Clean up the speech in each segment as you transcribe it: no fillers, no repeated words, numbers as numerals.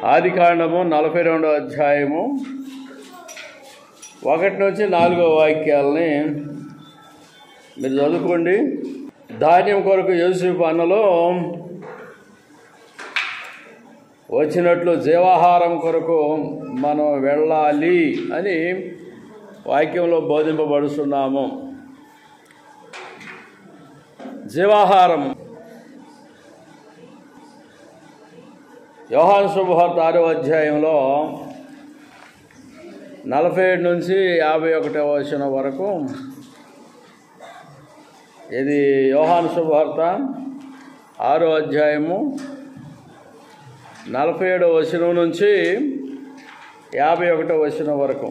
ఆదికాండము 42వ అధ్యాయము 1 నుంచి 4వ వాక్యాలని మీరు చదువుకోండి. ధాన్యం కొరకు యోసేపు అన్నలో వచ్చినట్లు జీవాహారం కొరకు మనం వెళ్ళాలి అని వాక్యంలో బోధింపబడుతున్నాము. జీవాహారం యోహాను శుభవార్త 6వ అధ్యాయంలో 47 నుంచి 51వ వచనం వరకు. ఇది యోహాను శుభవార్త 6వ అధ్యాయము 47వ వచనం నుంచి 51వ వచనం వరకు.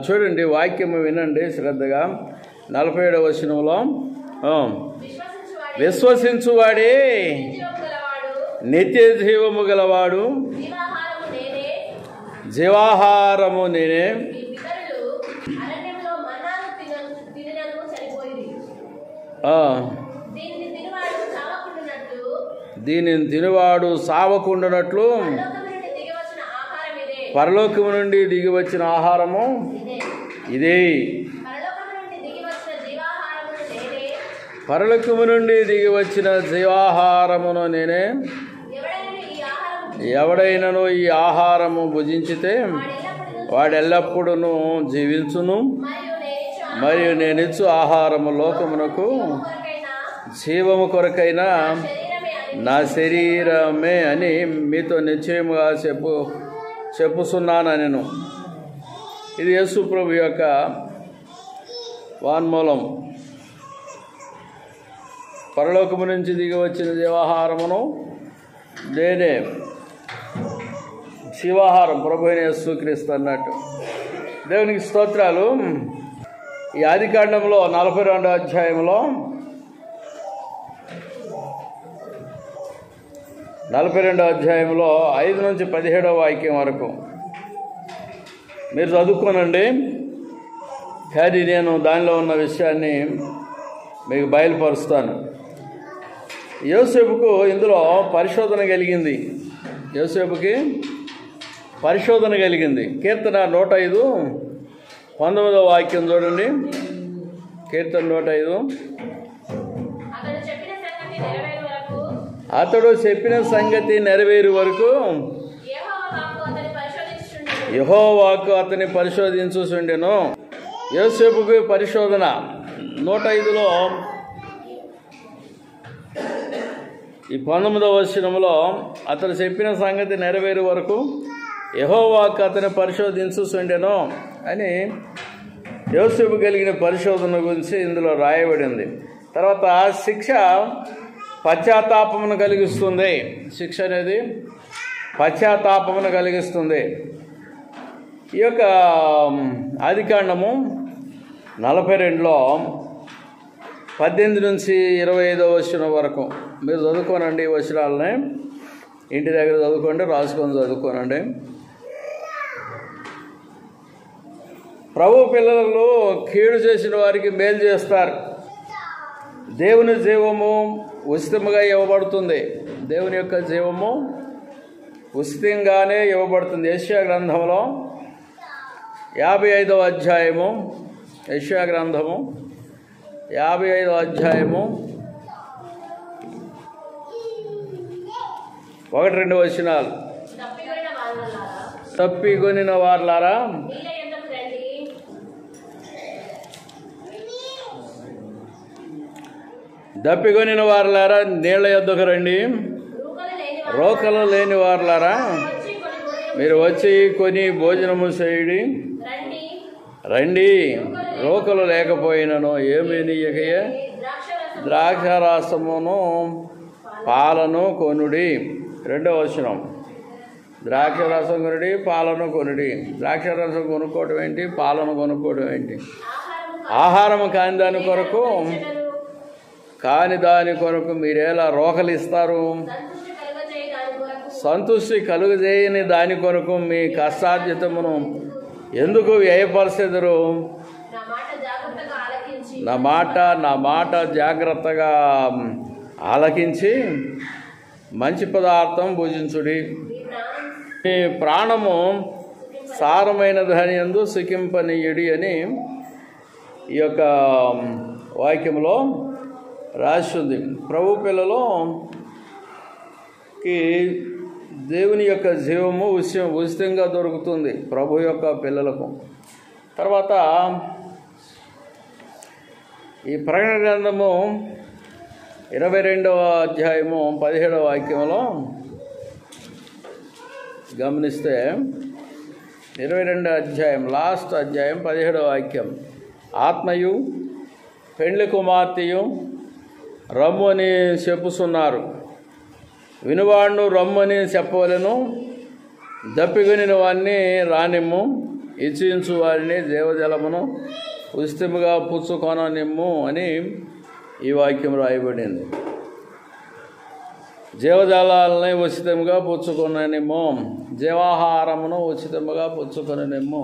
చూడండి, వాక్యం వినండి శ్రద్ధగా. 47వ వచనంలో విశ్వసించువాడే నిత్య జీవము గలవాడు, జీవాహారము నేనే. దీనిని తినువాడు సావకుండునట్లు పరలోకము నుండి దిగి వచ్చిన ఆహారము ఇదే. పరలోకము నుండి దిగి వచ్చిన జీవాహారమును నేనే. ఎవడైనను ఈ ఆహారము భుజించితే వాడెల్లప్పుడూ జీవించును, మరియు నేనిచ్చు ఆహారము లోకమునకు జీవము కొరకైనా నా శరీరమే అని మీతో నిశ్చయముగా చెప్పుచున్నాను నేను. ఇది యేసు ప్రభు యొక్క వాన్మూలం. పరలోకము నుంచి దిగి వచ్చిన జీవాహారమును నేనే. శివాహారం ప్రభు అయిన యేసుక్రీస్తు అన్నట్టు. దేవునికి స్తోత్రాలు. ఈ ఆదికాండంలో 42వ అధ్యాయంలో 42వ అధ్యాయంలో 5 నుంచి 17వ వాక్యం వరకు మీరు చదువుకోనండి. కానీ నేను దానిలో ఉన్న విషయాన్ని మీకు బయలుపరుస్తాను. యోసేపుకు ఇందులో పరిశోధన కలిగింది. యోసేపుకి పరిశోధన కలిగింది. కీర్తన 105 19వ వాక్యం చూడండి. కీర్తన 105. అతడు చెప్పిన సంగతి నెరవేరు వరకు యెహోవాకు అతని పరిశోధించుచుండెను. యోసేపుకు పరిశోధన 105లో ఈ 19వ వచనంలో అతడు చెప్పిన సంగతి నెరవేరు వరకు యెహోవాకు అతని పరిశోధించుచుండెను అని యోసేపు కలిగిన పరిశోధన గురించి ఇందులో రాయబడింది. తర్వాత శిక్ష పశ్చాత్తాపమును కలిగిస్తుంది. శిక్ష అనేది పశ్చాత్తాపమును కలిగిస్తుంది. ఈ యొక్క ఆదికాండము 42లో 18 నుంచి 25వ వచనం వరకు మీరు చదువుకోనండి. ఈ వచనాలని ఇంటి దగ్గర చదువుకోండి, రాసుకొని చదువుకోనండి. ప్రభు పిల్లలు కీడు చేసిన వారికి మేలు చేస్తారు. దేవుని జీవము ఉచితంగా ఇవ్వబడుతుంది. దేవుని యొక్క జీవము ఉచితంగానే ఇవ్వబడుతుంది. యెషయా గ్రంథంలో 55వ అధ్యాయము, యెషయా గ్రంథము 55వ అధ్యాయము 1-2 వచనాలు. తప్పికొనిన వారలారా దప్పికొనిన వారలారా నీళ్ల యొద్దకు రండి. రోకలు లేని వారలారా మీరు వచ్చి కొని భోజనము చేయుడి. రండి. రోకలు లేకపోయినను ఏమీ నీయకయే ద్రాక్షారసమును పాలను కొనుడి. 2వ వచనం. ద్రాక్షారసం కొనుడి, పాలను కొనుడి. ద్రాక్షారసం కొనుక్కోవడం ఏంటి? పాలను కొనుక్కోవడం ఏంటి? ఆహారము కాని దాని కొరకు మీరేలా రోకలు ఇస్తారు? సంతృష్టి కలుగజేయని దాని కొరకు మీ కష్టార్జితమును ఎందుకు వ్యయపరచెదరు? నా మాట జాగ్రత్తగా ఆలకించి మంచి పదార్థం భుజించుడి. మీ ప్రాణము సారమైన దాని యందు సుఖింపనీయుడి అని ఈ యొక్క వాక్యంలో రాసి ఉంది. ప్రభు పిల్లలకి దేవుని యొక్క జీవము ఉచితంగా దొరుకుతుంది ప్రభు యొక్క పిల్లలకు. తర్వాత ఈ ప్రకటన గ్రంథము 22వ అధ్యాయము 17వ వాక్యంలో గమనిస్తే 22వ అధ్యాయం లాస్ట్ అధ్యాయం 17వ వాక్యం, ఆత్మయు పెండ్లి కుమార్తెయు రమ్ము అని చెప్పుచున్నారు, వినువాడును రమ్ము అని చెప్పవలెను, దప్పిగొనిన వారిని రానిమ్ము, ఇచ్చించు వారిని జీవజలమును ఉచితముగా పుచ్చుకొననిమ్ము అని ఈ వాక్యం రాయబడింది. జీవజలాలని ఉచితంగా పుచ్చుకొననిమ్ము, జీవాహారమును ఉచితముగా పుచ్చుకొననిమ్ము.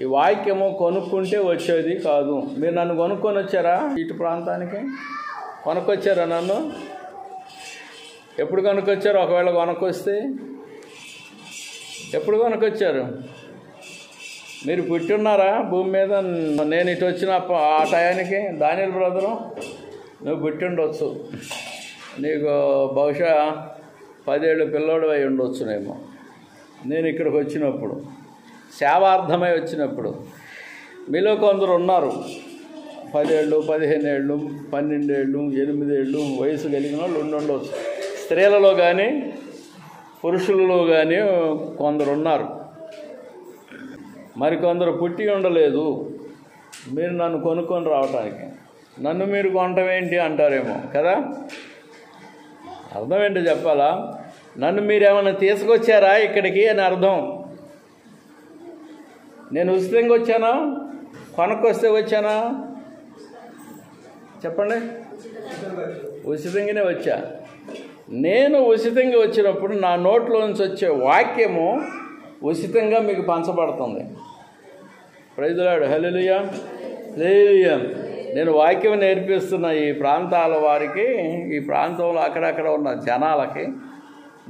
ఈ వాక్యము కొనుక్కుంటే వచ్చేది కాదు. మీరు నన్ను కొనుక్కొని వచ్చారా? ఇటు ప్రాంతానికి కొనుక్కొచ్చారా? నన్ను ఎప్పుడు కొనుక్కొచ్చారు? ఒకవేళ కొనుక్కొస్తే ఎప్పుడు కొనుక్కొచ్చారు? మీరు పుట్టి ఉన్నారా భూమి మీద? నేను ఇటు వచ్చిన ఆ టయానికి దానియల్ బ్రదరు నువ్వు పుట్టి ఉండొచ్చు. నీకు బహుశా 10 ఏళ్ళు పిల్లోడు అయి ఉండొచ్చునేమో. నేను ఇక్కడికి వచ్చినప్పుడు, సేవార్థమై వచ్చినప్పుడు. మీలో కొందరు ఉన్నారు 10 ఏళ్ళు, 15 ఏళ్ళు, 12 ఏళ్ళు, 8 ఏళ్ళు వయసు కలిగిన వాళ్ళు ఉండొచ్చు. స్త్రీలలో కానీ పురుషులలో కానీ కొందరు ఉన్నారు. మరికొందరు పుట్టి ఉండలేదు. మీరు నన్ను కొనుక్కొని రావటానికి. నన్ను మీరు కొనటం ఏంటి అంటారేమో కదా. అర్థం ఏంటో చెప్పాలా? నన్ను మీరేమైనా తీసుకొచ్చారా ఇక్కడికి అని అర్థం. నేను ఉచితంగా వచ్చానా? కొనుక్కొస్తే వచ్చానా? చెప్పండి. ఉచితంగానే వచ్చా. నేను ఉచితంగా వచ్చినప్పుడు నా నోట్లో నుంచి వచ్చే వాక్యము ఉచితంగా మీకు పంచబడుతుంది. Praise the lord. Hallelujah, hallelujah. నేను వాక్యం నేర్పిస్తున్న ఈ ప్రాంతాల వారికి, ఈ ప్రాంతంలో అక్కడక్కడ ఉన్న జనాలకి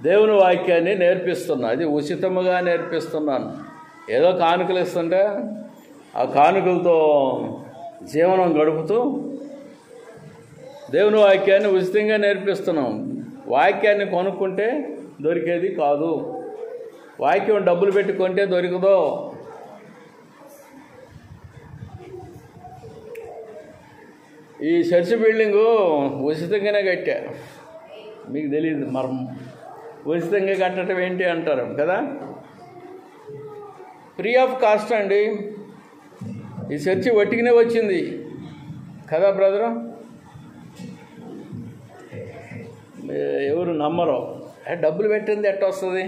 దేవుని వాక్యాన్ని నేర్పిస్తున్నా. అది ఉచితముగా నేర్పిస్తున్నాను. ఏదో కానుకలు ఇస్తుంటే ఆ కానుకలతో జీవనం గడుపుతూ దేవుని వాక్యాన్ని ఉచితంగా నేర్పిస్తున్నాం. వాక్యాన్ని కొనుక్కుంటే దొరికేది కాదు. వాక్యం డబ్బులు పెట్టి కొంటే దొరకదు. ఈ చర్చి బిల్డింగు ఉచితంగానే కట్టా. మీకు తెలియదు మర్మం. ఉచితంగా కట్టడం ఏంటి అంటారు కదా. ఫ్రీ ఆఫ్ కాస్ట్ అండి. ఈ చర్చి వట్టిగానే వచ్చింది కదా బ్రదరు. ఎవరు నమ్మరు. డబ్బులు పెట్టింది ఎట్ట వస్తుంది?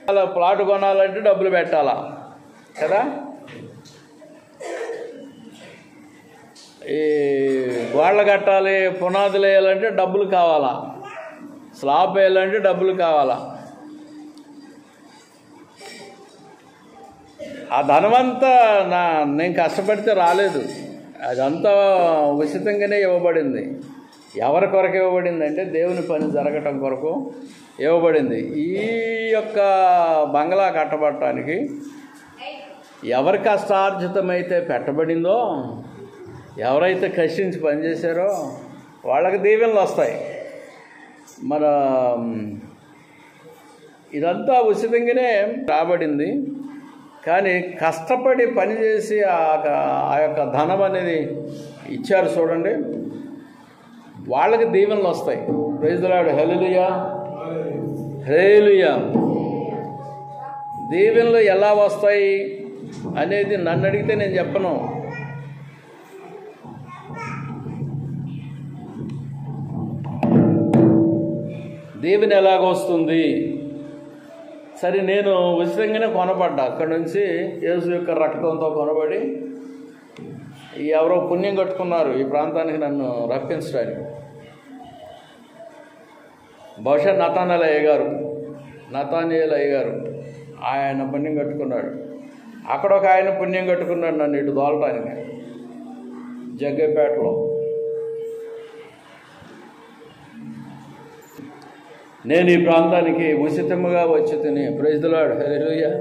అలా ప్లాట్ కొనాలంటే డబ్బులు పెట్టాలా కదా. ఈ గోడలు కట్టాలి, పునాదులు వేయాలంటే డబ్బులు కావాలా, స్లాబ్ వేయాలంటే డబ్బులు కావాలా. ఆ ధనమంతా నేను కష్టపడితే రాలేదు. అదంతా ఉచితంగానే ఇవ్వబడింది. ఎవరి కొరకు ఇవ్వబడింది అంటే దేవుని పని జరగటం కొరకు ఇవ్వబడింది. ఈ యొక్క బంగ్లా కట్టబడటానికి ఎవరి కష్టార్జితమైతే పెట్టబడిందో, ఎవరైతే కష్టించి పనిచేశారో వాళ్ళకి దీవెనలు వస్తాయి. మన ఇదంతా ఉచితంగానే రాబడింది. కానీ కష్టపడి పనిచేసి ఆ యొక్క ధనం అనేది ఇచ్చారు చూడండి, వాళ్ళకి దీవెనలు వస్తాయి. Praise the lord. Hallelujah, hallelujah. దీవెనలు ఎలా వస్తాయి అనేది నన్ను అడిగితే నేను చెప్పను. దీవెన ఎలాగొస్తుంది? సరే, నేను ఉచితంగానే కొనబడ్డా. అక్కడి నుంచి యేసు యొక్క రక్తంతో కొనబడి ఎవరో పుణ్యం కట్టుకున్నారు ఈ ప్రాంతానికి నన్ను రప్పించడానికి. బహుశా నతానియేల్ అయ్య గారు ఆయన పుణ్యం కట్టుకున్నాడు. అక్కడ ఒక ఆయన పుణ్యం కట్టుకున్నాడు నన్ను ఇటు దోలటానికి. జగ్గైపేటలో. నేను ఈ ప్రాంతానికి ఉచితముగా వచ్చి తిని, ప్రైజ్ ది లార్డ్, హల్లెలూయా.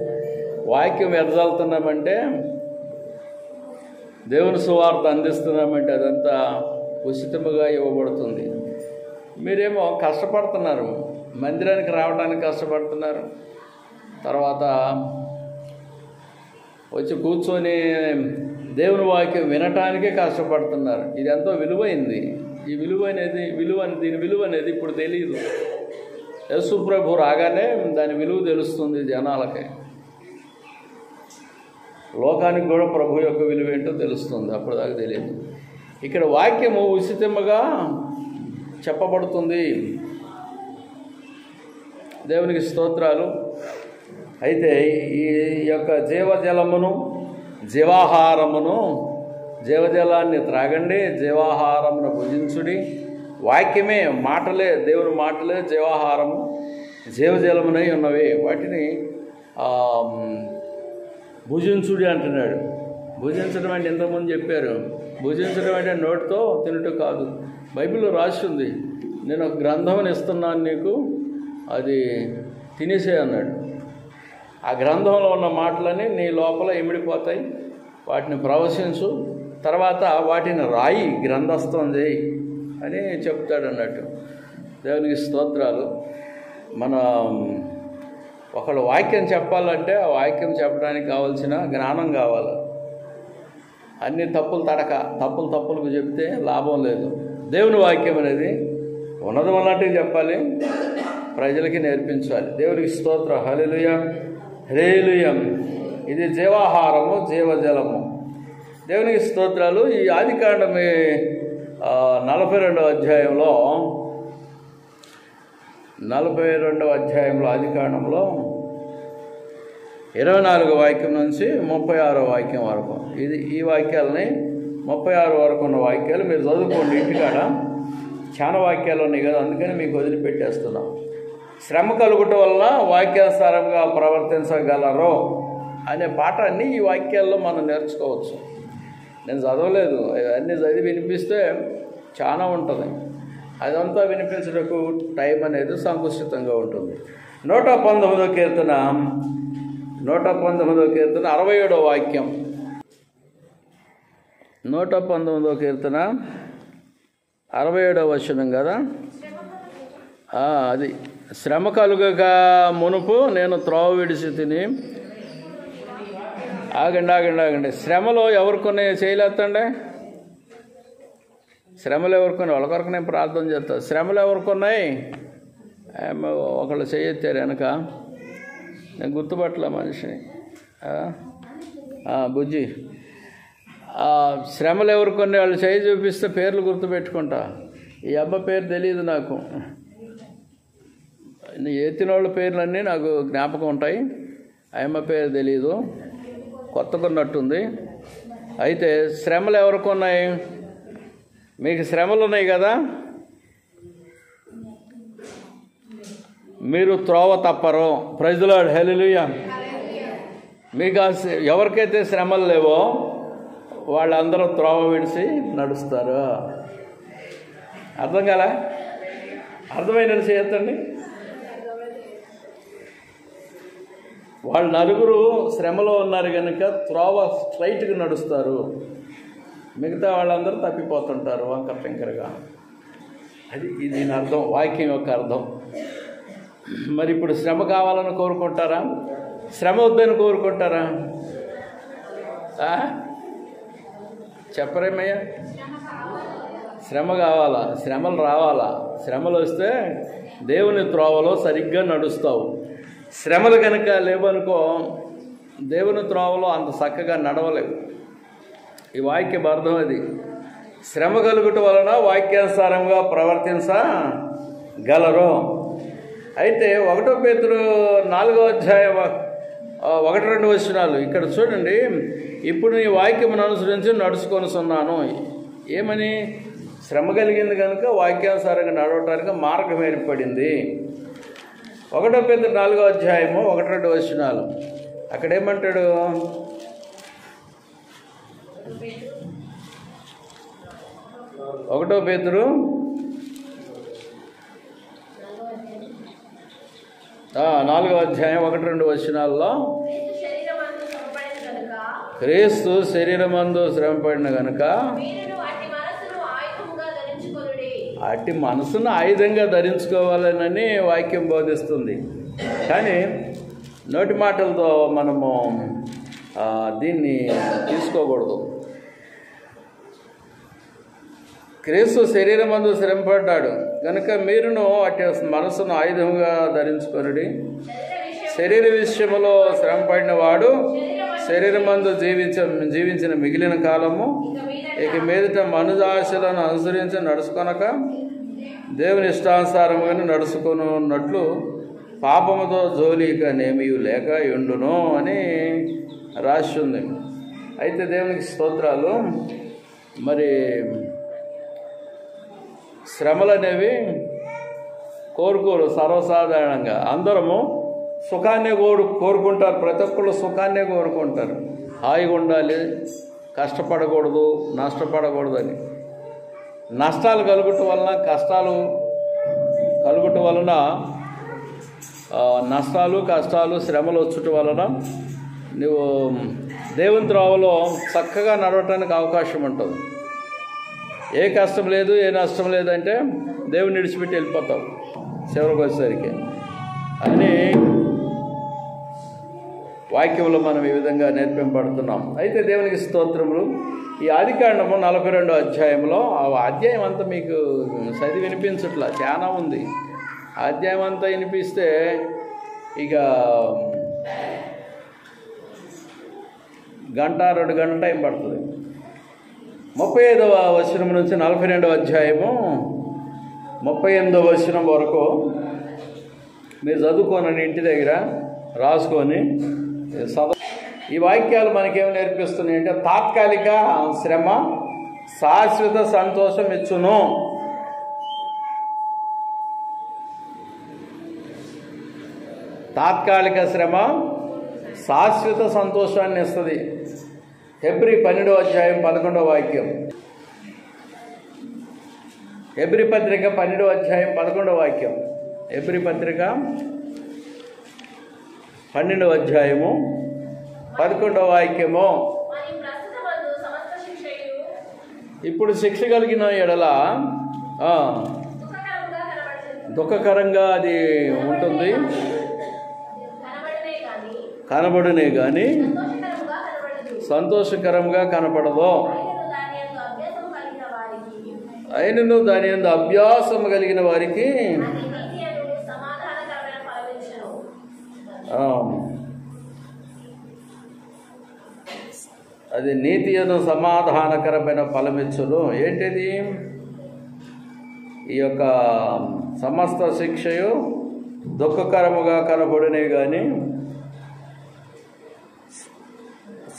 వాక్యం వెదజల్లుతున్నామంటే, దేవుని సువార్త అందిస్తున్నామంటే అదంతా ఉచితముగా ఇవ్వబడుతుంది. మీరేమో కష్టపడుతున్నారు, మందిరానికి రావడానికి కష్టపడుతున్నారు, తర్వాత వచ్చి కూర్చొని దేవుని వాక్యం వినటానికే కష్టపడుతున్నారు. ఇది ఎంతో విలువైంది. ఈ దీని విలువ అనేది ఇప్పుడు తెలియదు. యేసు ప్రభు రాగానే దాని విలువ తెలుస్తుంది జనాలకి. లోకానికి కూడా ప్రభు యొక్క విలువ ఏంటో తెలుస్తుంది, అప్పటిదాకా తెలియదు. ఇక్కడ వాక్యము ఉచితముగా చెప్పబడుతుంది. దేవునికి స్తోత్రాలు. అయితే ఈ యొక్క జీవజలాన్ని త్రాగండి, జీవాహారమును భుజించుడి. వాక్యమే, మాటలే, దేవుని మాటలే జీవాహారము, జీవజలమునై ఉన్నవి. వాటిని భుజించుడి అంటున్నాడు. భుజించడం అంటే ఇంతకుముందు చెప్పారు. భుజించడం అంటే నోటితో తినటం కాదు. బైబిల్లో రాసి ఉంది, నేను ఒక గ్రంథం ఇస్తున్నాను నీకు, అది తినేసే అన్నాడు. ఆ గ్రంథంలో ఉన్న మాటలని నీ లోపల ఇమిడిపోతాయి, వాటిని ప్రవశించు, తర్వాత వాటిని రాయి, గ్రంథస్థం చేయి అని చెప్తాడు అన్నట్టు. దేవునికి స్తోత్రాలు. మన ఒకళ్ళు వాక్యం చెప్పాలంటే ఆ వాక్యం చెప్పడానికి కావాల్సిన జ్ఞానం కావాలి. అన్ని తప్పులకు చెప్తే లాభం లేదు. దేవుని వాక్యం అనేది ఉన్నది ఉన్నట్టుగా చెప్పాలి, ప్రజలకి నేర్పించాలి. దేవునికి స్తోత్రం, హల్లెలూయా, హల్లెలూయా. ఇది జీవాహారము, జీవజలము. దేవునికి స్తోత్రాలు. ఈ ఆదికాండం 42వ అధ్యాయంలో 42వ అధ్యాయంలో ఆదికాండంలో 24వ వాక్యం నుంచి 36వ వాక్యం వరకు, ఈ వాక్యాలని 36 వరకు ఉన్న వాక్యాలు మీరు చదువుకోండి ఇంటికాడ. చాలా వాక్యాలు ఉన్నాయి కదా, అందుకని మీకు వదిలిపెట్టేస్తున్నాం. శ్రమ కలుగుట వల్ల వాక్యానుసారంగా ప్రవర్తించగలరు అనే పాఠాన్ని ఈ వాక్యాల్లో మనం నేర్చుకోవచ్చు. నేను చదవలేదు, అన్నీ చదివి వినిపిస్తే చాలా ఉంటుంది. అదంతా వినిపించడానికి టైం అనేది సంకుచితంగా ఉంటుంది. 119వ కీర్తన 67వ వాక్యం. 119వ కీర్తన 67వ వచనం కదా. అది శ్రమ కలుగక మునుపు నేను త్రోవ విడిచి తిని. ఆగండి. శ్రమలో ఎవరికొని చేయలేదండి? శ్రమలు ఎవరికొని? వాళ్ళ కొరకు నేను ప్రార్థన చేస్తాను. శ్రమలు ఎవరికొన్నాయి? ఒకళ్ళు చేయెత్తారు వెనక, నేను గుర్తుపట్టలే మనిషిని. బుజ్జి, శ్రమలు ఎవరికొన్నాయి? వాళ్ళు చేయి చూపిస్తే పేర్లు గుర్తుపెట్టుకుంటా. ఈ అబ్బ పేరు తెలియదు నాకు, ఎత్తిన వాళ్ళ పేర్లన్నీ నాకు జ్ఞాపకం ఉంటాయి, అమ్మ పేరు తెలియదు, కొత్తగా ఉన్నట్టుంది. అయితే శ్రమలు ఎవరికి ఉన్నాయి? మీకు శ్రమలు ఉన్నాయి కదా, మీరు త్రోవ తప్పరు. ప్రైజ్ ది లార్డ్, హల్లెలూయా. మీకు ఎవరికైతే శ్రమలు లేవో వాళ్ళందరూ త్రోవ విడిచి నడుస్తారు. అర్థం కాలా? అర్థమైనది చేయొద్దండి. వాళ్ళు నలుగురు శ్రమలో ఉన్నారు కనుక త్రోవ స్ట్రైట్గా నడుస్తారు, మిగతా వాళ్ళందరూ తప్పిపోతుంటారు వంకర టింకరగా. అది దీని అర్థం, వాక్యం యొక్క అర్థం. మరి ఇప్పుడు శ్రమ కావాలని కోరుకుంటారా? శ్రమ వద్దని కోరుకుంటారా? చెప్పరేమయ్యా? శ్రమ కావాలా, శ్రమలు రావాలా. శ్రమలు వస్తే దేవుని త్రోవలో సరిగ్గా నడుస్తావు. శ్రమలు కనుక లేవనుకో దేవుని త్రోవలో అంత చక్కగా నడవలేవు. ఈ వాక్యం అర్థం అది. శ్రమ కలుగుట వలన వాక్యానుసారంగా ప్రవర్తించగలరు. అయితే 1 పేతురు 4వ అధ్యాయం 1-2 వచనాలు ఇక్కడ చూడండి. ఇప్పుడు నీ వాక్యమును అనుసరించి నడుచుకొనుచున్నాను. ఏమని? శ్రమ కలిగింది కనుక వాక్యానుసారంగా నడవటానికి మార్గం ఏర్పడింది. 1 పేతురు 4వ అధ్యాయము 1-2 వచనాలు. అక్కడేమంటాడు? 1 పేతురు 4వ అధ్యాయం 1-2 వచనాల్లో క్రీస్తు శరీరమందు శ్రమపడిన గనుక అట్టి మనసును ఆయుధంగా ధరించుకోవాలనని వాక్యం బోధిస్తుంది. కానీ నోటి మాటలతో మనము దీన్ని తీసుకోకూడదు. క్రీస్తు శరీరమందు శ్రమపడ్డాడు కనుక మీరును అట్టి మనసును ఆయుధంగా ధరించుకొనుడి. శరీర విషయములో శ్రమపడిన వాడు శరీరమందు జీవించిన మిగిలిన కాలము ఇక మీదట మనుజాశలను అనుసరించి నడుచుకొనక దేవుని ఇష్టానుసారముగా నడుచుకున్నట్లు పాపముతో జోలిక నేమీ లేక ఉండును అని రాసి ఉంది. అయితే దేవునికి స్తోత్రాలు. మరి శ్రమలు అనేవి కోరుకోరు. సర్వసాధారణంగా అందరము సుఖాన్నే కోరుకుంటారు. ప్రతి ఒక్కళ్ళు సుఖాన్నే కోరుకుంటారు. హాయిగా ఉండాలి, కష్టపడకూడదు, నష్టపడకూడదు అని. నష్టాలు కలుగుట వలన, కష్టాలు కలుగుట వలన, నష్టాలు కష్టాలు శ్రమలు వచ్చుట వలన నువ్వు దేవుని త్రోవలో చక్కగా నడవటానికి అవకాశం ఉంటుంది. ఏ కష్టం లేదు, ఏ నష్టం లేదంటే దేవుని విడిచిపెట్టి వెళ్ళిపోతావు చివరికి వచ్చేసరికి అని వాక్యంలో మనం ఈ విధంగా నేర్పింపబడుతున్నాం. అయితే దేవునికి స్తోత్రములు. ఈ ఆదికాండము 42వ అధ్యాయంలో ఆ అధ్యాయం అంతా మీకు చదివి వినిపించట్లా, చాలా ఉంది. అధ్యాయం అంతా వినిపిస్తే ఇక 1-2 గంటల టైం పడుతుంది. 35వ వచనం నుంచి 42వ అధ్యాయము 38వ వచనం వరకు మీరు చదువుకోనండి, ఇంటి దగ్గర రాసుకొని ఈ వాక్యాలు మనకేమి నేర్పిస్తున్నాయి అంటే తాత్కాలిక శ్రమ శాశ్వత సంతోషం ఇచ్చును. తాత్కాలిక శ్రమ శాశ్వత సంతోషాన్ని ఇస్తుంది. హెబ్రీ 12వ అధ్యాయం 11వ వాక్యం. హెబ్రీ పత్రిక 12వ అధ్యాయం 11వ వాక్యం. హెబ్రీ పత్రిక 12వ అధ్యాయము 11వ వాక్యము. ఇప్పుడు శిక్ష కలిగిన ఎడల దుఃఖకరంగా అది ఉంటుంది, కనబడునే కానీ సంతోషకరంగా కనపడదు. అయినను దాని యందు అభ్యాసం కలిగిన వారికి అది నీతి అను సమాధానకరమైన ఫలమిచ్చును. ఏంటిది? ఈ యొక్క సమస్త శిక్షయు దుఃఖకరముగా కనబడినే కానీ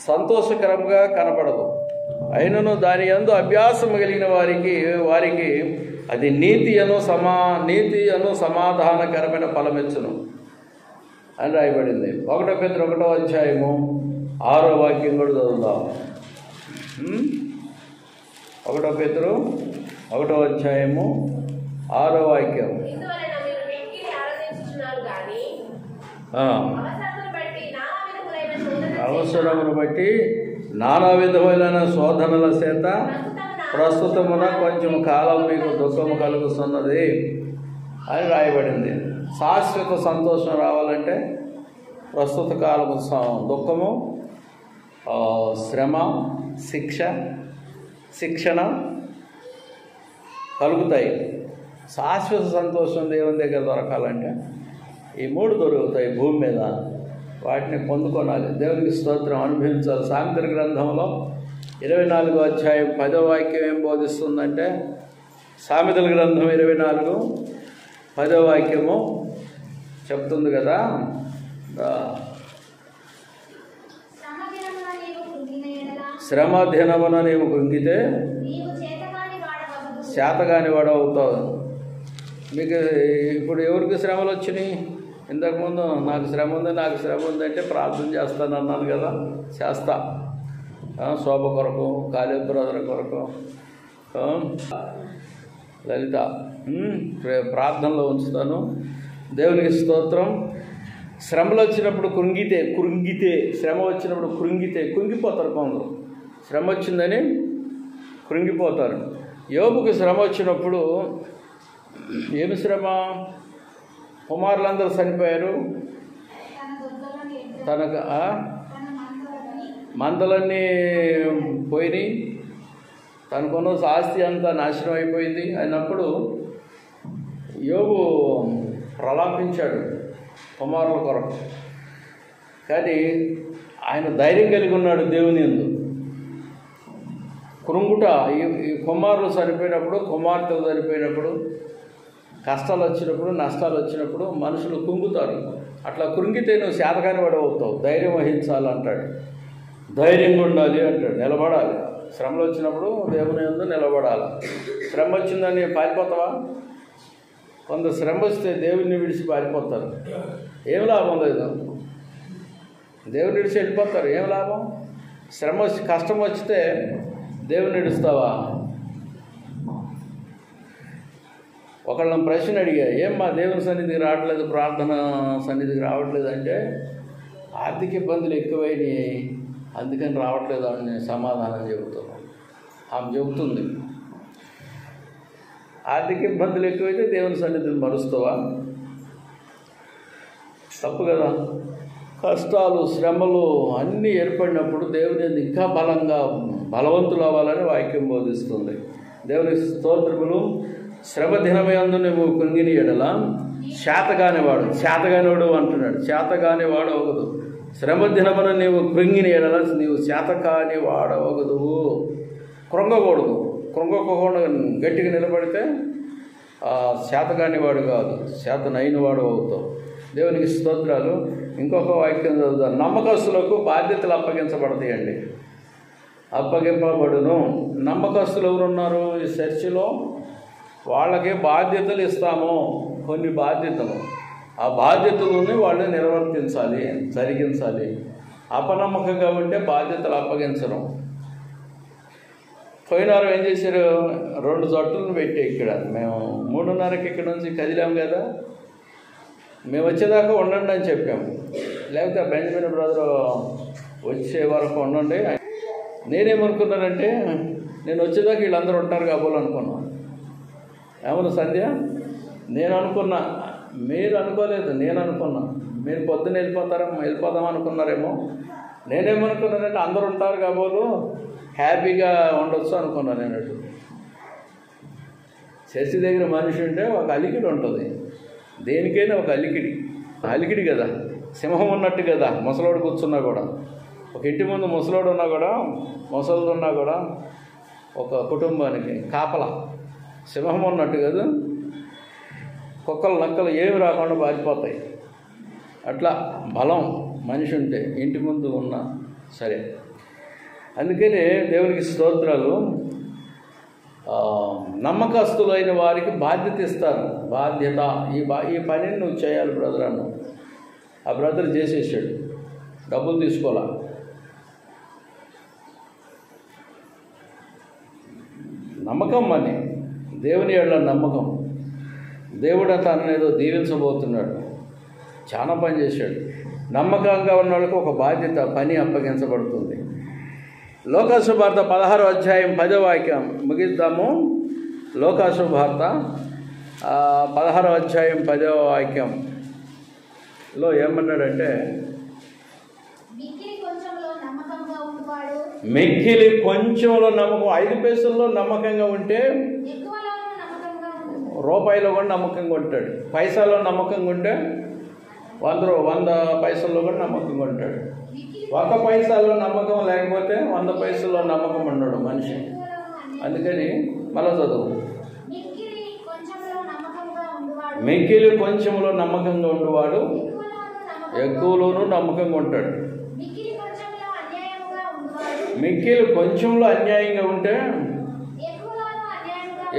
సంతోషకరంగా కనపడదు. అయినను దాని యందు అభ్యాసం కలిగిన వారికి అది నీతి అను సమాధానకరమైన ఫలమిచ్చును అని రాయబడింది. 1 పేతురు 1వ అధ్యాయము 6వ వాక్యం కూడా చదువుదాం. 1 పేతురు 1వ అధ్యాయము 6వ వాక్యం. అవసరమును బట్టి నానా విధములైన శోధనల చేత ప్రస్తుతమున కొంచెం కాలం మీకు దుఃఖము కలుగుతున్నది అని రాయబడింది. శాశ్వత సంతోషం రావాలంటే ప్రస్తుత కాలము దుఃఖము, శ్రమ, శిక్షణ కలుగుతాయి. శాశ్వత సంతోషం దేవుని దగ్గర దొరకాలంటే ఈ 3 దొరుకుతాయి భూమి మీద. వాటిని పొందుకోనాలి. దేవునికి స్తోత్రం, అనుభవించాలి. సామెతల గ్రంథంలో 24వ అధ్యాయం 10వ వాక్యం ఏం బోధిస్తుందంటే, సామెతల గ్రంథం 24 10వ వాక్యము చెప్తుంది కదా, శ్రమ దినమున నీవు కృంగితే చేతగాని వాడవుతావు. మీకు ఇప్పుడు ఎవరికి శ్రమలు వచ్చినాయి? ఇంతకుముందు నాకు శ్రమ ఉంది అంటే ప్రార్థన చేస్తాను అన్నాను కదా, చేస్తా. శోభ కొరకు, కాళీ బ్రదర్ కొరకు, లలిత ప్రార్థనలో ఉంచుతాను. దేవునికి స్తోత్రం. శ్రమలు వచ్చినప్పుడు కృంగితే శ్రమ వచ్చినప్పుడు కృంగిపోతారు కొందరు. శ్రమ వచ్చిందని కృంగిపోతారు. యోబుకి శ్రమ వచ్చినప్పుడు ఏమి శ్రమ? కుమారులందరూ చనిపోయారు, తనకు మందలన్నీ పోయినాయి, తనకున్న ఆస్తి అంతా నాశనం అయిపోయింది. అయినప్పుడు యోబు ప్రలాపించాడు కుమారుల కొరకు. కానీ ఆయన ధైర్యం కలిగి ఉన్నాడు దేవుని యందు. కృంగుట ఈ కుమారులు చనిపోయినప్పుడు, కుమార్తెలు చనిపోయినప్పుడు, కష్టాలు వచ్చినప్పుడు, నష్టాలు వచ్చినప్పుడు మనుషులు కృంగుతారు. అట్లా కృంగితే నువ్వు శాతకాని వాడు అవుతావు. ధైర్యం వహించాలంటాడు, ధైర్యంగా ఉండాలి అంటాడు, నిలబడాలి. శ్రమలు వచ్చినప్పుడు దేవుని యందు నిలబడాలి. శ్రమ వచ్చిందని పారిపోతావా? కొందరు శ్రమ వస్తే దేవుడిని విడిచి పారిపోతారు. ఏం లాభం లేదు. దేవుని విడిచి వెళ్ళిపోతారు. ఏం లాభం? శ్రమ వచ్చి కష్టం వచ్చితే దేవుని విడుస్తావా? ఒకళ్ళని ప్రశ్న అడిగా, ఏమ్మా దేవుని సన్నిధికి రావట్లేదు, ప్రార్థన సన్నిధికి రావట్లేదు అంటే, ఆర్థిక ఇబ్బందులు ఎక్కువైనాయి అందుకని రావట్లేదు అని సమాధానం చెబుతున్నాను. ఆమె చెబుతుంది, ఆర్థిక ఇబ్బందులు ఎక్కువైతే దేవుని సన్నిధిని మరుస్తావా? తప్పు కదా. కష్టాలు, శ్రమలు అన్నీ ఏర్పడినప్పుడు దేవుని ఇంకా బలవంతులు అవ్వాలని వాక్యం బోధిస్తుంది. దేవుని స్తోత్రములు. శ్రమ దినమయందు నువ్వు కృంగిని ఎడల చేతగానివాడు అంటున్నాడు. చేతగానివాడు అవగదు. శ్రమ దినమున నీవు కృంగిని ఎడల నీవు చేతకాని వాడవగదువు. కృంగకూడదు. కృంగకుండా గట్టిగా నిలబడితే చేతకాని వాడు కాదు, చేతనైన వాడు అవుతావు. దేవునికి స్తోత్రాలు. ఇంకొక వాక్యం చదువుతాను. నమ్మకస్తులకు బాధ్యతలు అప్పగించబడతాయండి. అప్పగింపబడును. నమ్మకస్తులు ఎవరున్నారు ఈ చర్చిలో? వాళ్ళకి బాధ్యతలు ఇస్తాము, కొన్ని బాధ్యతలు. ఆ బాధ్యతలని వాళ్ళు నిర్వర్తించాలి, జరిగించాలి. అపనమ్మకంగా ఉంటే బాధ్యతలు అప్పగించడం. పోయినారు ఏం చేశారు? 2 జట్టులను పెట్టి ఇక్కడ మేము 3:30కి ఇక్కడ నుంచి కదిలాం కదా, మేము వచ్చేదాకా ఉండండి అని చెప్పాము. లేకపోతే బెంజమిన్ బ్రదర్ వచ్చే వరకు ఉండండి. నేనేమనుకున్నానంటే, నేను వచ్చేదాకా వీళ్ళందరూ ఉంటారు కాబోలనుకున్నాను. ఏమన్నా సంధ్య? నేను అనుకున్నా, మీరు అనుకోలేదు. నేను అనుకున్నా మీరు పొద్దున్న వెళ్ళిపోదాం అనుకున్నారేమో. నేనేమనుకున్నానంటే అందరూ ఉంటారు కాబోలు, హ్యాపీగా ఉండొచ్చు అనుకున్నాను. నేను చర్చి దగ్గర మనిషి ఉంటే ఒక అలికిడి ఉంటుంది. దేనికైనా ఒక అలికిడి కదా. సింహం ఉన్నట్టు కదా ముసలోడు కూర్చున్నా కూడా. ఒక ఇంటి ముందు ముసలోడు ఉన్నా కూడా, ముసలిది ఉన్నా కూడా ఒక కుటుంబానికి కాపలా సింహం ఉన్నట్టు కదా. కుక్కలు నక్కలు ఏమి రాకుండా పారిపోతాయి. అట్లా బలం మనిషి ఉంటే ఇంటి ముందు ఉన్నా సరే. అందుకని దేవునికి స్తోత్రాలు. నమ్మకస్తులైన వారికి బాధ్యత ఇస్తారు. బాధ్యత ఈ పనిని నువ్వు చేయాలి బ్రదర్ అన్న. ఆ బ్రదర్ చేసేసాడు, డబ్బులు తీసుకోవాలా. నమ్మకం అని దేవుని యేళ్ళ నమ్మకం. దేవుడు తననేదో దీవించబోతున్నాడు. చాలా పని చేశాడు. నమ్మకంగా ఉన్న వాళ్ళకి ఒక బాధ్యత, పని అప్పగించబడుతుంది. లోకాసువార్త 16వ అధ్యాయం 10వ వాక్యం ముగిద్దాము. లోకాసువార్త 16వ అధ్యాయం 10వ వాక్యంలో ఏమన్నాడంటే, మిక్కిలి కొంచెంలో నమ్మకం. 5 పైసల్లో నమ్మకంగా ఉంటే రూపాయిలో కూడా నమ్మకంగా ఉంటాడు. పైసల్లో నమ్మకంగా ఉంటే 100 పైసల్లో కూడా నమ్మకంగా ఉంటాడు. 1 పైసల్లో నమ్మకం లేకపోతే 100 పైసల్లో నమ్మకం ఉన్నాడు మనిషి. అందుకని మళ్ళా చదువు. మిక్కిలి కొంచెంలో నమ్మకంగా ఉండేవాడు ఎక్కువలోనూ నమ్మకంగా ఉంటాడు. మిక్కిలి కొంచెంలో అన్యాయంగా ఉంటే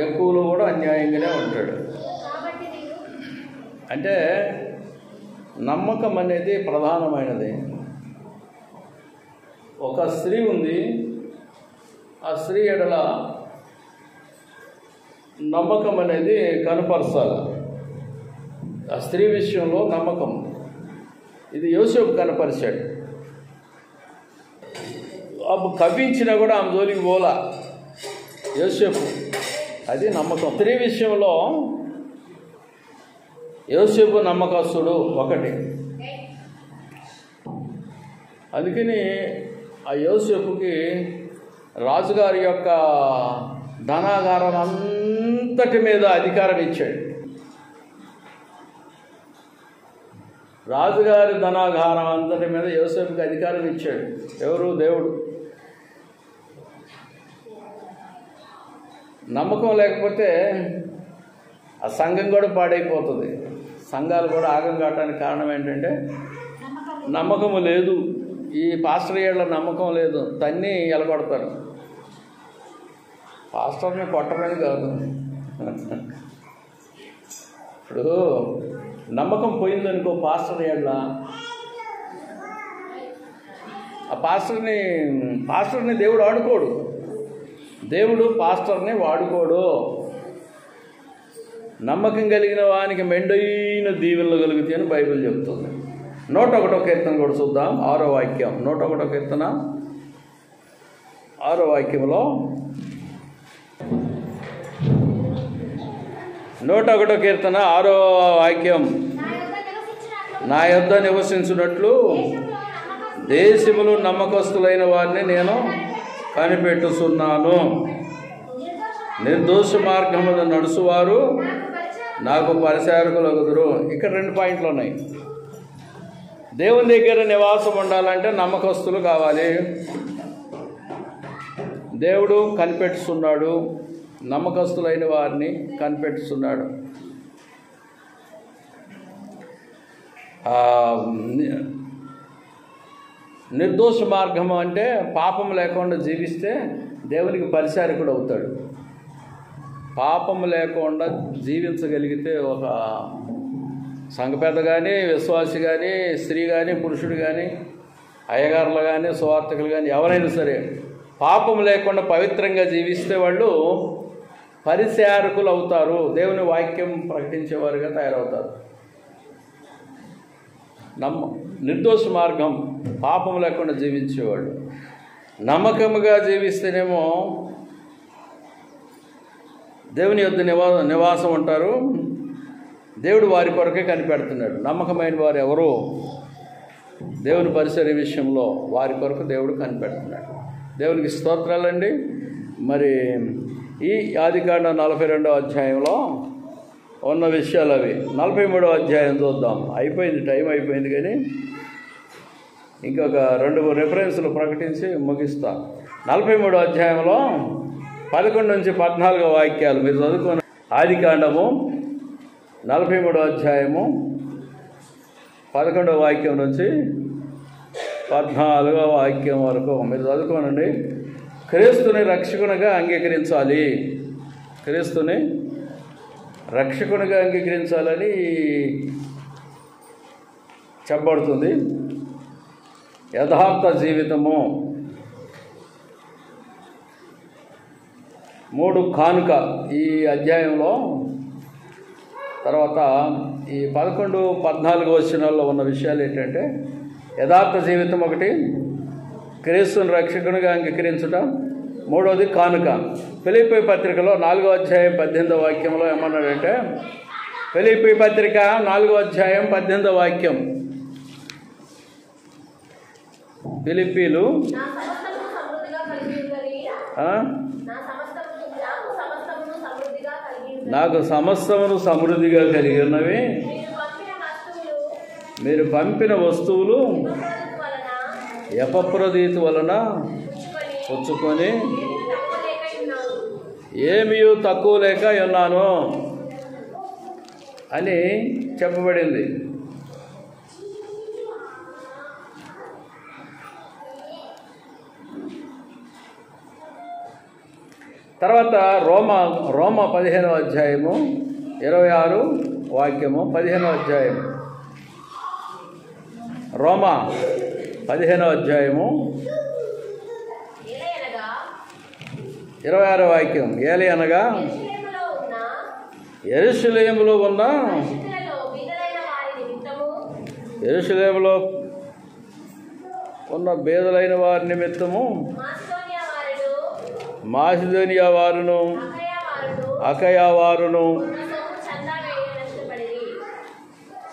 ఎక్కువలో కూడా అన్యాయంగానే ఉంటాడు. అంటే నమ్మకం అనేది ప్రధానమైనది. ఒక స్త్రీ ఉంది. ఆ స్త్రీ ఎడల నమ్మకం అనేది కనపరచాలి. ఆ స్త్రీ విషయంలో నమ్మకం, ఇది యోసేపు కనపరిచాడు. అప్పుడు కవ్వించినా కూడా ఆమె జోలికి పోలా యోసేపు, అది నమ్మకం. స్త్రీ విషయంలో యోసేపు నమ్మకస్తుడు ఒకటి. అందుకని ఆ యోసేపుకి రాజుగారి యొక్క ధనాగారం అంతటి మీద అధికారం ఇచ్చాడు. రాజుగారి ధనాగారం అంతటి మీద యోసేపుకి అధికారం ఇచ్చాడు. ఎవరు? దేవుడు. నమ్మకం లేకపోతే ఆ సంఘం కూడా పాడైపోతుంది. సంఘాలు కూడా ఆగం కావడానికి కారణం ఏంటంటే నమ్మకము లేదు. ఈ పాస్టర్ ఏళ్ళ నమ్మకం లేదు, తన్ని ఎలగొడతారు. పాస్టర్ని కొట్టమని కాదు, ఇప్పుడు నమ్మకం పోయిందనుకో పాస్టర్ ఏళ్ళ, ఆ పాస్టర్ని దేవుడు వాడుకోడు. దేవుడు పాస్టర్ని వాడుకోడు. నమ్మకం కలిగిన వానికి మెండైన దీవెనలు కలుగుతాయి అని బైబిల్ చెప్తుంది. 101వ కీర్తన కూడా చూద్దాం. 6వ వాక్యం. 101వ కీర్తన 6వ వాక్యంలో 101వ కీర్తన 6వ వాక్యం, నా యొద్ద నివసించున్నట్లు దేశములు నమ్మకస్తులైన వారిని నేను కనిపెట్టుచున్నాను. నిర్దోష మార్గమున నడుచువారు నాకు పరిచారకులగుదురు. ఇక్కడ 2 పాయింట్లు ఉన్నాయి. దేవుని దగ్గర నివాసం ఉండాలంటే నమ్మకస్తులు కావాలి. దేవుడు కనిపెట్టుచున్నాడు, నమ్మకస్తులైన వారిని కనిపెట్టుచున్నాడు. నిర్దోష మార్గము అంటే పాపం లేకుండా జీవిస్తే దేవునికి పరిచారకుడు అవుతాడు. పాపము లేకుండా జీవించగలిగితే ఒక సంఘ పెద్ద కానీ, విశ్వాసి కానీ, స్త్రీ కానీ, పురుషుడు కానీ, అయ్యగారులు కానీ, సువార్తికులు కానీ, ఎవరైనా సరే పాపం లేకుండా పవిత్రంగా జీవిస్తే వాళ్ళు పరిచారకులు అవుతారు. దేవుని వాక్యం ప్రకటించేవారుగా తయారవుతారు. నిర్దోష మార్గం, పాపం లేకుండా జీవించేవాళ్ళు. నమ్మకముగా జీవిస్తేనేమో దేవుని యొద్ద నివాసం ఉంటారు. దేవుడు వారి కొరకే కనిపెడుతున్నాడు. నమ్మకమైన వారు ఎవరు? దేవుని పరిసర విషయంలో వారి కొరకు దేవుడు కనిపెడుతున్నాడు. దేవునికి స్తోత్రాలండి. మరి ఈ ఆదికాండం 42వ అధ్యాయంలో ఉన్న విషయాలు అవి. 43వ అధ్యాయం చూద్దాం. అయిపోయింది, టైం అయిపోయింది, కానీ ఇంకొక 2 రెఫరెన్స్లు ప్రకటించి ముగిస్తా. 43వ అధ్యాయంలో 11 నుంచి 14 వాక్యాలు మీరు చదువుకున్న ఆదికాండము 43వ అధ్యాయము 11వ వాక్యం నుంచి 14వ వాక్యం వరకు మీరు చదువుకోనండి. క్రీస్తుని రక్షకునిగా అంగీకరించాలి, క్రీస్తుని రక్షకునిగా అంగీకరించాలని చెప్పబడుతుంది. యథార్థ జీవితము, 3 కానుక ఈ అధ్యాయంలో. తర్వాత ఈ 11, 14 వచనాల్లో ఉన్న విషయాలు ఏంటంటే యథార్థ జీవితం ఒకటి, క్రీస్తుని రక్షకునిగా అంగీకరించడం, 3వది కానుక. ఫిలిప్పీ పత్రికలో 4వ అధ్యాయం 18వ వాక్యంలో ఏమన్నాడంటే, ఫిలిప్పీ పత్రిక 4వ అధ్యాయం 18వ వాక్యం, ఫిలిప్పీలు నాకు సమస్తమును సమృద్ధిగా కలిగి ఉన్నవి, మీరు పంపిన వస్తువులు ఎపఫ్రోదితు వలన పుచ్చుకొని ఏమీ తక్కువ లేక ఉన్నాను అని చెప్పబడింది. తర్వాత రోమ 15వ అధ్యాయము 26 వాక్యము, 15వ అధ్యాయం రోమ 15వ అధ్యాయము 26వ వాక్యం. ఏలి అనగా యెరూషలేములో ఉన్న బేదలైన వారి నిమిత్తము మాసిదోనియా వారును అకయా వారును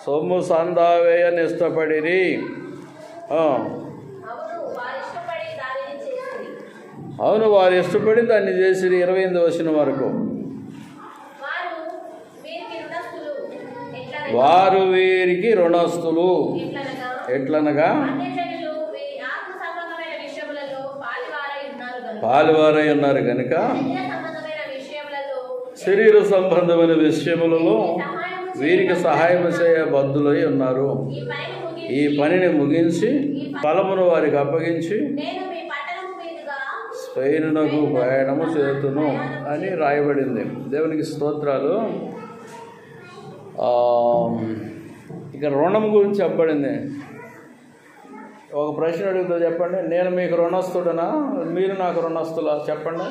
సొమ్ము సందా వేయ నిష్టపడిరి. అవును, వారు ఇష్టపడి దాన్ని చేసిరి. 28వ వచనం వరకు. వారు వీరికి రుణస్థులు ఎట్లనగా పాలువారై ఉన్నారు కనుక శరీర సంబంధమైన విషయములలో వీరికి సహాయం చేయ బద్ధులై ఉన్నారు. ఈ పనిని ముగించి ఫలమును వారికి అప్పగించి స్పెయినునకు ప్రయాణము చేతును అని రాయబడింది. దేవునికి స్తోత్రాలు. ఇక రుణం గురించి చెప్పబడింది. ఒక ప్రశ్న అడుగుతా, చెప్పండి. నేను మీకు రుణస్తుడనా, మీరు నాకు రుణస్తులా? చెప్పండి.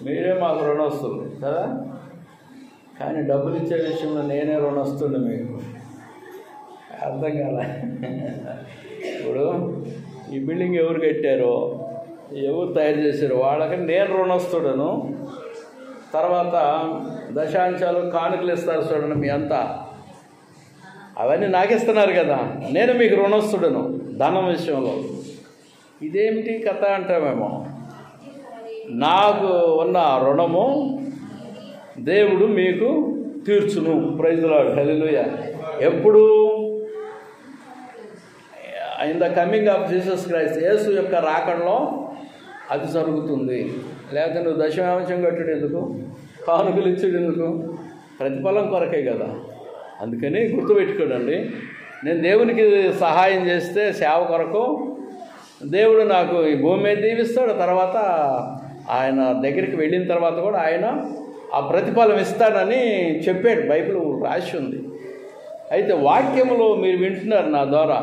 మీరే మాకు రుణస్తులు కదా, కానీ డబ్బులు ఇచ్చే విషయంలో నేనే రుణస్తుడు. మీకు అర్థం కాలే. ఇప్పుడు ఈ బిల్డింగ్ ఎవరు కట్టారో, ఎవరు తయారు చేశారో వాళ్ళకి నేను రుణస్తుడను. తర్వాత దశాంశాలు కానుకలు ఇస్తారు చూడండి, మీ అంతా అవన్నీ నాకు ఇస్తున్నారు కదా, నేను మీకు రుణస్తుడను ధనం విషయంలో. ఇదేమిటి కథ అంటామేమో. నాకు ఉన్న రుణము దేవుడు మీకు తీర్చును. Praise the lord, hallelujah. ఎప్పుడు? In the coming of Jesus Christ, యేసు యొక్క రాకడలో అది జరుగుతుంది. లేకపోతే నువ్వు దశమాంశం కట్టుడు ఎందుకు, కానుకలు ఇచ్చుడు ఎందుకు? ప్రతిఫలం కొరకే కదా. అందుకని గుర్తుపెట్టుకోడండి, నేను దేవునికి సహాయం చేస్తే సేవ కొరకు దేవుడు నాకు ఈ భూమి మీద దీవిస్తాడు. తర్వాత ఆయన దగ్గరికి వెళ్ళిన తర్వాత కూడా ఆయన ఆ ప్రతిఫలం ఇస్తాడని చెప్పాడు. బైబిల్ రాసి ఉంది. అయితే వాక్యంలో మీరు వింటున్నారు నా ద్వారా.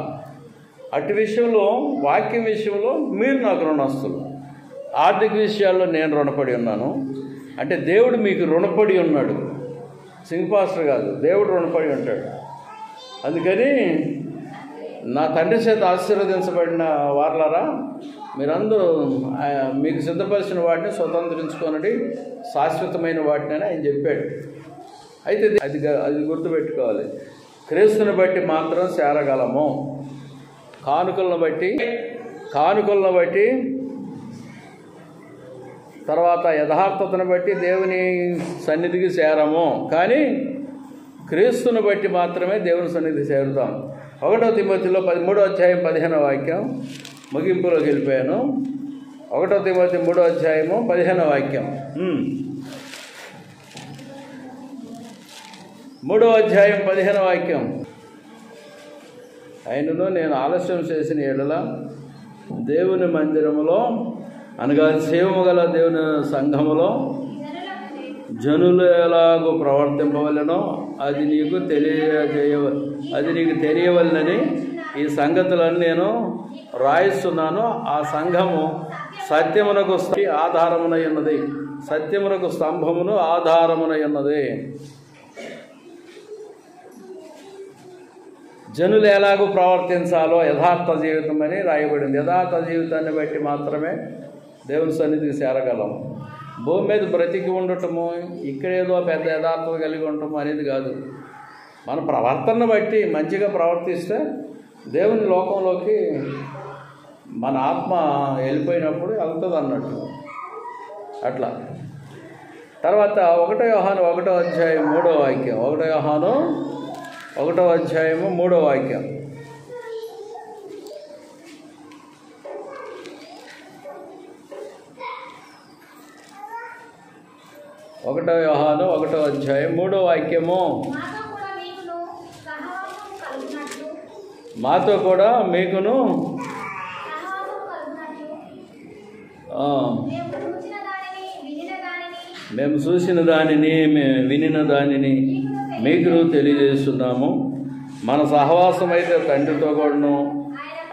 అటు విషయంలో, వాక్యం విషయంలో మీరు నాకు రుణస్తులు. ఆర్థిక విషయాల్లో నేను రుణపడి ఉన్నాను. అంటే దేవుడు మీకు రుణపడి ఉన్నాడు. సింగ్ పాస్టర్ కాదు, దేవుడు రుణపడి ఉంటాడు. అందుకని నా తండ్రి చేత ఆశీర్వదించబడిన వారలారా, మీరందరూ మీకు సిద్ధపరిచిన వాటిని స్వతంత్రించుకోనండి, శాశ్వతమైన వాటిని ఆయన చెప్పాడు. అయితే అది గుర్తుపెట్టుకోవాలి. క్రీస్తుని బట్టి మాత్రం చేరగలము. కానుకలను బట్టి తర్వాత యథార్థతను బట్టి దేవుని సన్నిధికి చేరము. కానీ క్రీస్తుని బట్టి మాత్రమే దేవుని సన్నిధికి చేరుతాం. 1 తిమోతిలో 13వ అధ్యాయం 15వ వాక్యం. ముగింపులోకి వెళ్ళిపోయాను. 1 తిమోతి 3వ అధ్యాయము 15వ వాక్యం. 3వ అధ్యాయం 15వ వాక్యం. అయినను నేను ఆలస్యం చేసిన ఎడల దేవుని మందిరములో, అనగా సేవము గల దేవుని సంఘములో జనులు ఎలాగో ప్రవర్తింపవలెనో అది నీకు తెలియవలనని ఈ సంగతులను నేను రాయిస్తున్నాను. ఆ సంఘము సత్యమునకు ఆధారమునై ఉన్నది, సత్యమునకు స్తంభమును ఆధారమునై ఉన్నది. జనులు ఎలాగో ప్రవర్తించాలో యథార్థ జీవితం అని రాయబడింది. యథార్థ జీవితాన్ని బట్టి మాత్రమే దేవుని సన్నిధికి చేరగలం. భూమి మీద బ్రతికి ఉండటము, ఇక్కడేదో పెద్ద యథార్థత కలిగి ఉండటము అనేది కాదు. మన ప్రవర్తనను బట్టి మంచిగా ప్రవర్తిస్తే దేవుని లోకంలోకి మన ఆత్మ వెళ్ళిపోయినప్పుడు వెళ్తుంది అన్నట్టు. అట్లా తర్వాత 1 యోహాను 1వ అధ్యాయం 3వ వాక్యం. 1 యోహాను 1వ అధ్యాయము 3వ వాక్యం. యోహాను 1వ అధ్యాయం 3వ వాక్యము. మాతో కూడా మీకును మేము చూసిన దానిని, మేము వినిన దానిని మీకు తెలియజేస్తున్నాము. మన సహవాసం అయితే తండ్రితో కూడాను,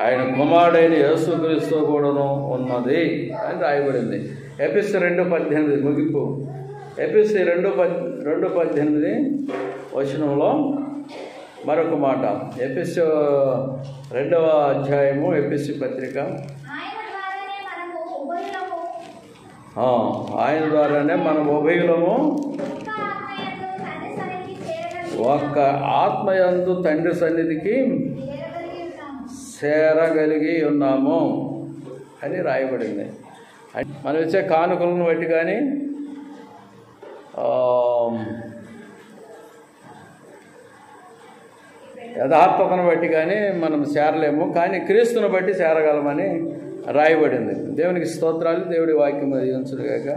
ఆయన కుమారుడైన యేసుక్రీస్తుతో కూడాను ఉన్నది అని రాయబడింది. ఎఫెసీ 2:18 ముగింపు. ఎఫెసీ 2:18 వచనంలో మరొక మాట. ఎఫెసీ 2వ అధ్యాయము ఎఫెసీ పత్రిక. ఆయన ద్వారానే మనం ఉభయులము ఒక్క ఆత్మయందు తండ్రి సన్నిధికి చేరగలిగి ఉన్నాము అని రాయబడింది. మనం ఇచ్చే కానుకలను బట్టి కానీ యథార్థతను బట్టి కానీ మనం చేరలేము, కానీ క్రీస్తుని బట్టి చేరగలమని రాయబడింది. దేవునికి స్తోత్రాలు. దేవుడి వాక్యం దీవించుగాక.